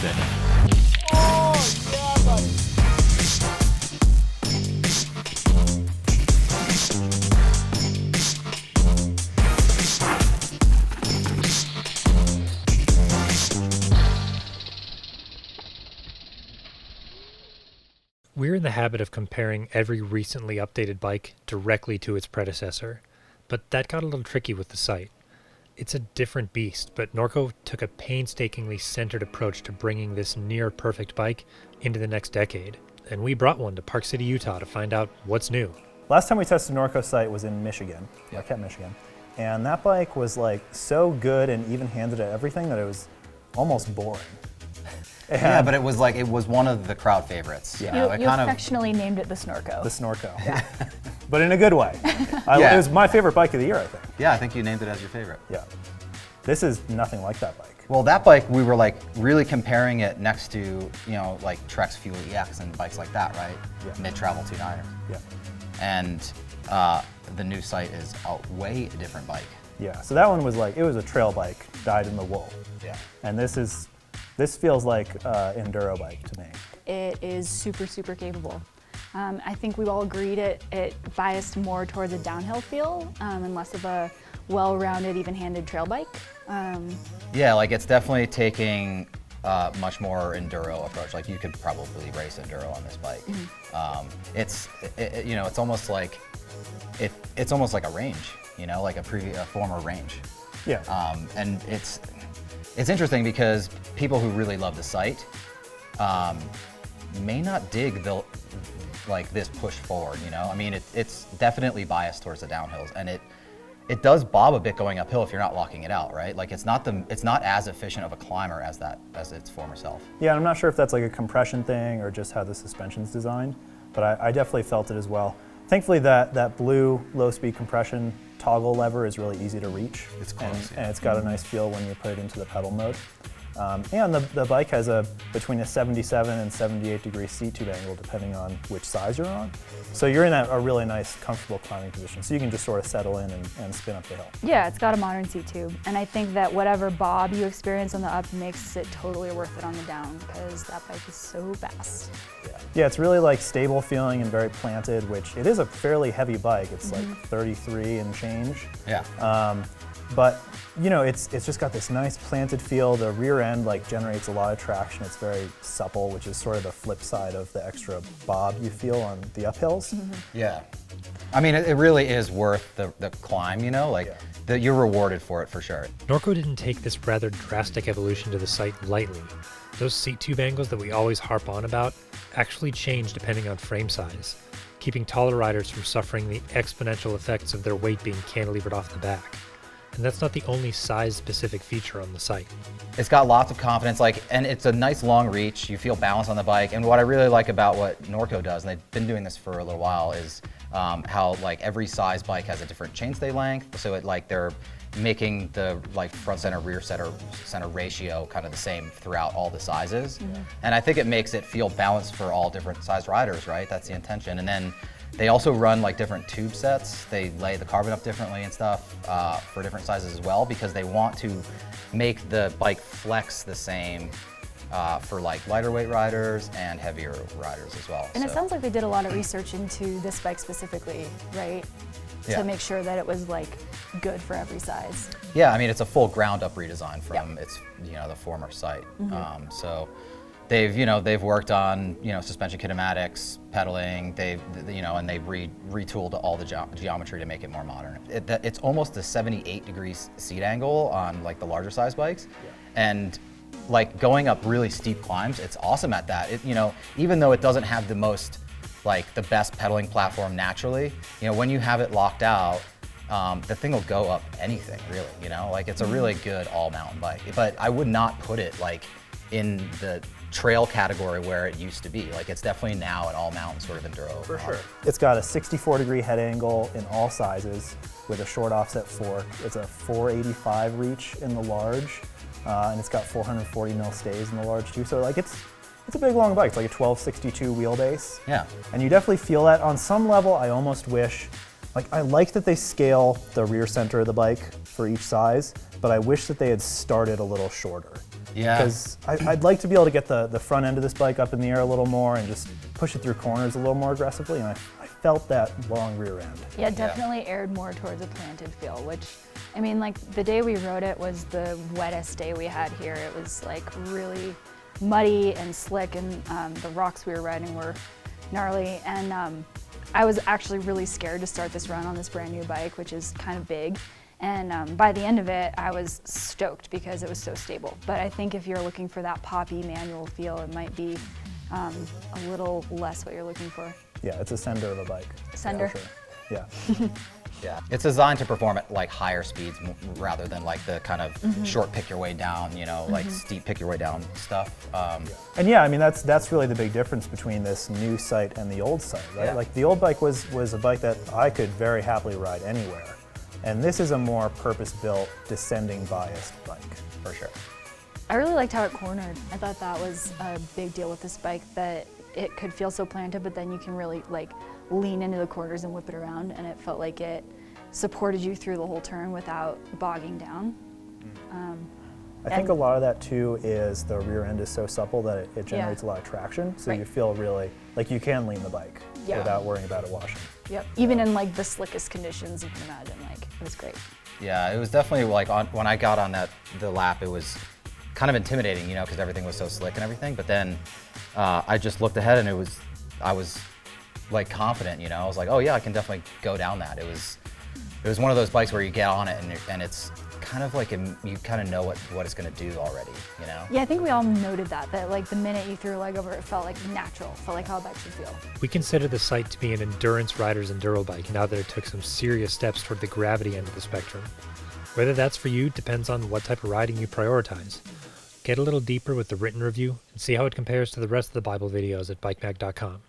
boasted. Oh, yeah, buddy. We're in the habit of comparing every recently updated bike directly to its predecessor, but that got a little tricky with the site. It's a different beast, but Norco took a painstakingly centered approach to bringing this near-perfect bike into the next decade, and we brought one to Park City, Utah to find out what's new. Last time we tested Norco site was in Michigan, Marquette, Michigan, and that bike was like so good and even-handed at everything that it was almost boring. Yeah, but it was one of the crowd favorites. Yeah. You affectionately named it the Snorco. The Snorco. Yeah. But in a good way. Yeah. It was my favorite bike of the year, I think. Yeah, I think you named it as your favorite. Yeah. This is nothing like that bike. Well, that bike, we were like really comparing it next to, you know, like Trek's Fuel EX and bikes like that, right? Yeah. Mid-travel 2.9er. Yeah. And the new site is a way different bike. Yeah, so that one was like, it was a trail bike, dyed in the wool. Yeah. And this feels like an enduro bike to me. It is super, super capable. I think we all agreed it biased more towards a downhill feel and less of a well-rounded, even-handed trail bike. Yeah, like it's definitely taking much more enduro approach. Like you could probably race enduro on this bike. You know, it's almost like it's almost like a range. You know, like a former range. Yeah. And it's interesting because people who really love the site may not dig this push forward. You know, I mean, it's definitely biased towards the downhills, and it does bob a bit going uphill if you're not locking it out, right? Like it's not as efficient of a climber as its former self. Yeah, I'm not sure if that's like a compression thing or just how the suspension's designed, but I definitely felt it as well. Thankfully, that blue low-speed compression toggle lever is really easy to reach. It's close, and it's got a nice feel when you put it into the pedal mode. And the bike has between a 77 and 78 degree seat tube angle depending on which size you're on. So you're in a really nice, comfortable climbing position. So you can just sort of settle in and spin up the hill. Yeah, it's got a modern seat tube. And I think that whatever bob you experience on the up makes it totally worth it on the down because that bike is so fast. Yeah, it's really like stable feeling and very planted, which it is a fairly heavy bike. It's like 33 and change. Yeah. But you know, it's just got this nice planted feel. The rear end like generates a lot of traction. It's very supple, which is sort of the flip side of the extra bob you feel on the uphills. Yeah. I mean, it really is worth the climb, you know? Like, you're rewarded for it for sure. Norco didn't take this rather drastic evolution to the site lightly. Those seat tube angles that we always harp on about actually change depending on frame size, keeping taller riders from suffering the exponential effects of their weight being cantilevered off the back. And that's not the only size-specific feature on the site. It's got lots of confidence, and it's a nice long reach. You feel balance on the bike. And what I really like about what Norco does, and they've been doing this for a little while, is how like every size bike has a different chainstay length. So they're making the front center, rear center ratio kind of the same throughout all the sizes. And I think it makes it feel balanced for all different size riders, right? That's the intention. And then they also run like different tube sets. They lay the carbon up differently and stuff for different sizes as well because they want to make the bike flex the same for like lighter weight riders and heavier riders as well. And it sounds like they did a lot of research into this bike specifically, right? Yeah. To make sure that it was like good for every size. Yeah, I mean it's a full ground up redesign from its the former site. So they've worked on suspension kinematics, pedaling. And they've retooled all the geometry to make it more modern. It's almost a 78 degrees seat angle on like the larger size bikes, and like going up really steep climbs. It's awesome at that. Even though it doesn't have the best pedaling platform naturally, when you have it locked out, the thing will go up anything really. Like it's a really good all mountain bike. But I would not put it like in the trail category where it used to be. Like it's definitely now an all mountain sort of enduro. For sure. It's got a 64 degree head angle in all sizes with a short offset fork. It's a 485 reach in the large, and it's got 440 mil stays in the large too. So like it's a big long bike. It's like a 1262 wheelbase. Yeah. And you definitely feel that. On some level, I almost wish, I like that they scale the rear center of the bike for each size, but I wish that they had started a little shorter. Yeah. Because I'd like to be able to get the front end of this bike up in the air a little more and just push it through corners a little more aggressively, and I felt that long rear end. Yeah, definitely aired more towards a planted feel, which, I mean, like the day we rode it was the wettest day we had here. It was like really muddy and slick, and the rocks we were riding were gnarly. And I was actually really scared to start this run on this brand new bike, which is kind of big. And by the end of it, I was stoked because it was so stable. But I think if you're looking for that poppy manual feel, it might be a little less what you're looking for. Yeah, it's a sender of a bike. Sender. For sure. Yeah. Yeah, it's designed to perform at like higher speeds rather than like the kind of short pick your way down, you know, like steep pick your way down stuff. And yeah, I mean that's really the big difference between this new sight and the old sight, right? Yeah. Like the old bike was a bike that I could very happily ride anywhere, and this is a more purpose-built descending biased bike. For sure. I really liked how it cornered. I thought that was a big deal with this bike, that it could feel so planted, but then you can really like lean into the corners and whip it around, and it felt like it supported you through the whole turn without bogging down. I think a lot of that too is the rear end is so supple that it generates a lot of traction, so you feel really like you can lean the bike without worrying about it washing. Yep. Even in like the slickest conditions you can imagine, like it was great. Yeah, it was definitely like when I got on the lap, it was kind of intimidating, you know, because everything was so slick and everything. But then I just looked ahead and I was like confident, you know. I was like, oh yeah, I can definitely go down that. It was one of those bikes where you get on it and it's kind of like you kind of know what it's going to do already, you know. Yeah, I think we all noted that like the minute you threw a leg over it, felt like natural, felt like how a bike should feel. We consider the Sight to be an endurance rider's enduro bike now that it took some serious steps toward the gravity end of the spectrum. Whether that's for you depends on what type of riding you prioritize. Get a little deeper with the written review and see how it compares to the rest of the Bible videos at bikemag.com.